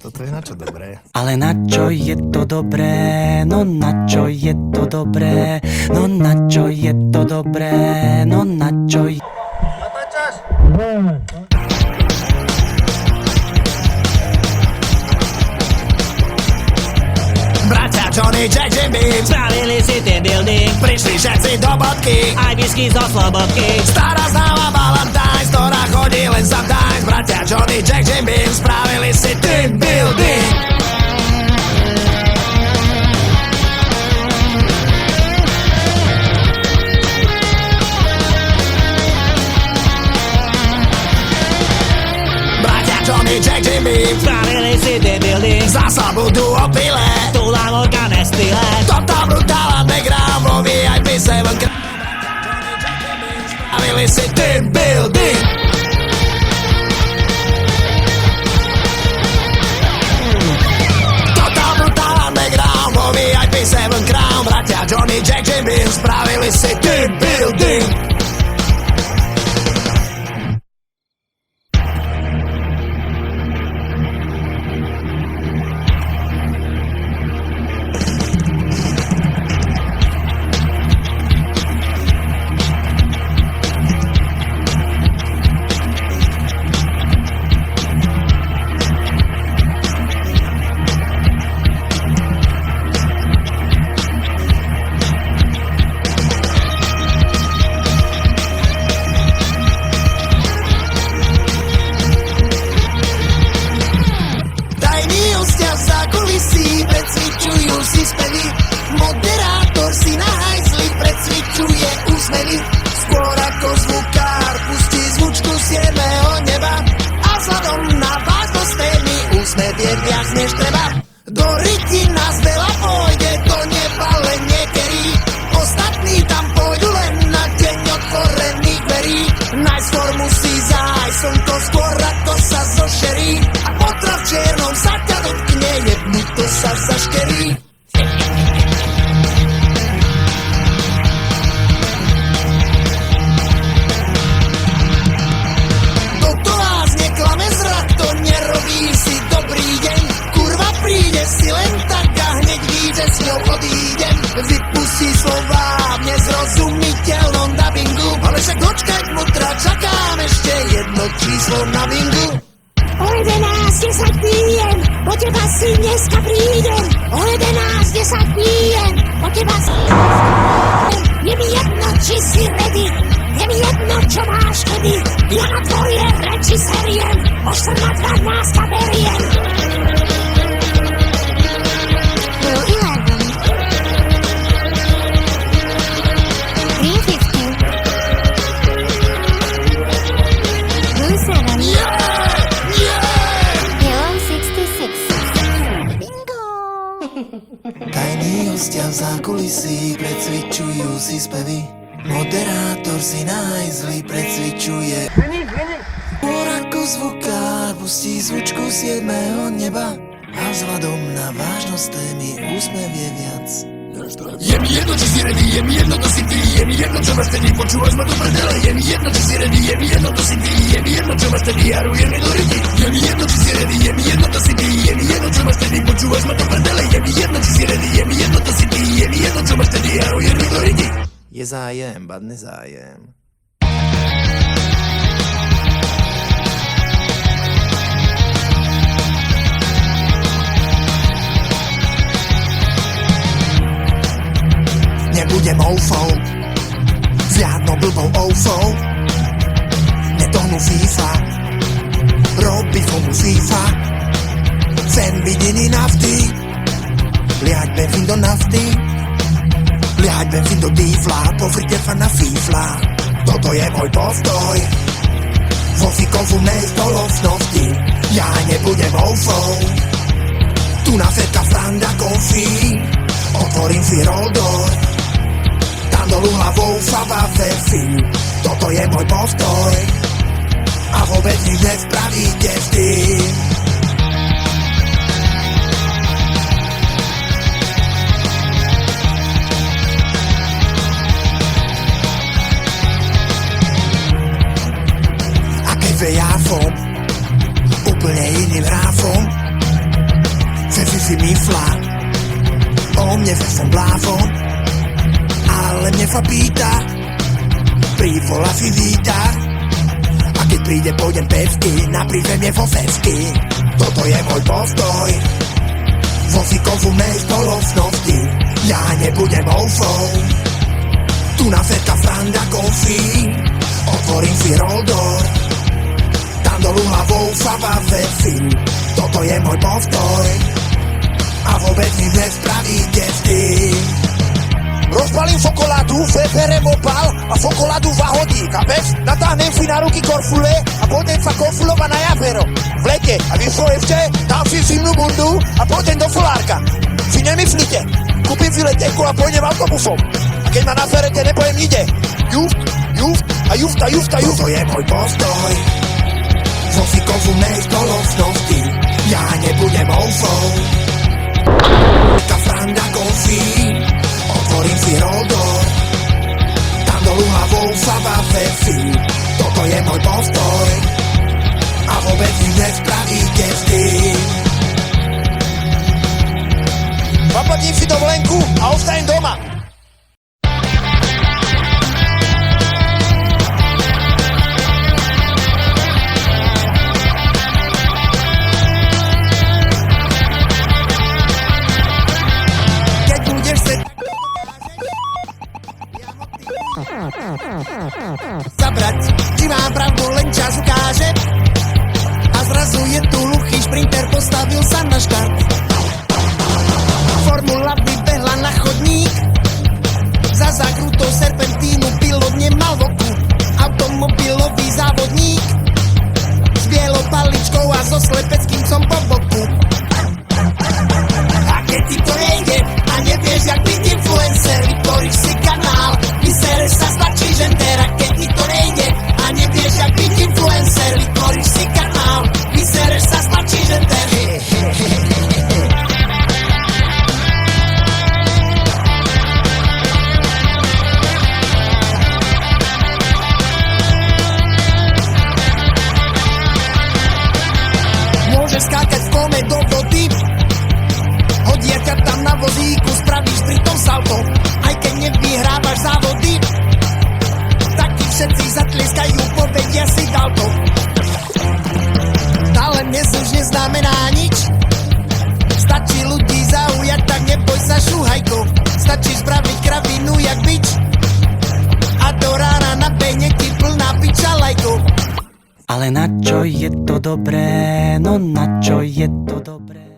toto je na čo dobré. Ale na čo je to dobré, no na čo je to dobré, no na čo je to dobré, no na čo je... Bratia Johnny, Jack, Jim Beam Spravili si team building, prišli všetci do bodky. aj whisky zo slobodky. Stará známa Valentine, ktorá chodí len sometimes. Bratia Johnny, Jack, Jim Beam spravili si team building. Bratia Johnny, Jack, Jim Beam Spravili si team building, zasa budú opile. tu lavorka nestyle. Toto brutálne background vo VIP 7 spravili si team building. Toto brutálne background vo VIP 7 Crown. Bratia Johnny, Jack, Jim Beam spravili si team building. Tajní hostia za kulisí precvičujú si spevy. Moderátor si na hajzli precvičuje úsmevy. Skôr ako zvukár pustí zvučku z jedného neba. A vzhľadom na vážnosť témy úsmev je viac než treba. Do ryti nás veľa pôjde, do neba len niekedy. Ostatní tam pôjdu len na deň otvorených dverí. Najskôr musí zájsť slnko skôr ako sa zošerí. A potra v čiernom sa ťa dotkne, jebnuto sa zaškerí. Toto vás neklame zrak, to nerobí si dobrý deň. Kurva príde si len tak a hneď vyjde s ňou odídem. Vypustí slová v nezrozumiteľnom dabingu. Ale však dočkať mutra, čakám ešte jedno číslo na bingu. O 11:10 pijem, po teba si dneska prídem. O 11:10 pijem, po teba si... Je mi jedno, či si ready, je mi jedno, čo máš kedy. Ja na tvoje reči seriem, o 14:12 ťa beriem. Blue 11 350 Blue 7 Yellow 66 Bingo! Tajní hostia v zákulisí precvičujú si spevy. Moderátor si na hajzli precvičuje. Skôr ako zvukár pustí zvučku z jedného neba. A vzhľadom na vážnosť témy úsmev je viac. Je mi jedno, či si ready, je mi jedno, to si ty. Je mi jedno, čo máš tedy, počúvaš ma do prdele. Je mi jedno, či si ready, je mi jedno, to si ty. Je mi jedno, čo máš tedy, jarujem mi do ryti. Je mi jedno, či si ready, je mi jedno, to si ty. Je mi jedno, čo máš tedy, počúvaš ma do prdele. Je mi jedno, či si ready, je mi jedno, to si ty. Je mi jedno, čo máš tedy, jarujem mi do ryti. Je zájem, bad nezájem. Nebudem oufou, žiadnou blbou oufou. Netohnu FIFA, robí fomu FIFA. Chcem vidiny nafty, liať benzín do nafty. Liať benzín do dýfla, pofrite fa na fífla. Toto je môj postoj, vo fikovu nejsť do lovnosti. Ja nebudem oufou, tu na feta franda konfí. Otvorím si roldor, tam dolu hlavou fava verfi. Toto je môj postoj a vôbec nič nespravíte s tým. A keď ja som úplne iným hráfom, si mysla o mne, že som blázon, ale mne sa pýta, prívola si víta. A keď príde, pôjdem pesky, na prízemie vo fesky. Toto je môj postoj, vozíkov umej spoločnosti. Ja nebudem oufou, tu na setka Franda Coffee. Otvorím si roldor, tam dolu hlavou sa vás vesím. Toto je môj postoj a vôbec mi nespravíte s tým. Rozpalím fokoládu, berem opal a fokoládu vahodí, chápeš? Natáhnem si na ruky korfule a pôjdem sa korfulovať na jazero v lete. A víš čo ešte? Dám si zimnú bundu a pôjdem do solárka. Si nemyslíte? Kúpim si letenku a pôjdem autobusom. A keď ma naserete, nepojem ide. Juft a jufta. Toto je môj postoj, vozíkov umej spoločnosti. Ja nebudem oufou, tá Franda Coffee. Otvorím si roldor, tam dolu hlavou sa vás vesím. Toto je môj postoj a vôbec mi nespravíte s tým. Zaplatím si dovolenku a ostanem doma. Zabrať, či mám pravdu, len čas ukáže. A zrazu je tu hluchý šprinter, postavil sa na štart. Formula vybehla na chodník, za zakrutou serpentínu pilot nemal v oku. Automobilový závodník s bielou paličkou a so slepeckým som po boku. A keď ti to nejde a nevieš, jak byť influencer, vytvoríš si kanál, vysereš sa, stačí ženter. A keď ti to nejde a nevieš, jak byť influencer, vytvoríš si kanál, vysereš sa, stačí ženter. Môžeš skákať v kome do vody, hodia ťa tam na vozíku, spravíš pritom salto. Aj keď nevyhrávaš závody, tak ti všetci zatlieskajú, povedia si dal to. Talent dnes už neznamená nič, stačí ľudí zaujať, tak neboj sa, šúhajko. Stačí spraviť kravinu jak bič a do rána na bejne ti plná piča lajko. Ale na čo je to dobré, no na čo je to dobré?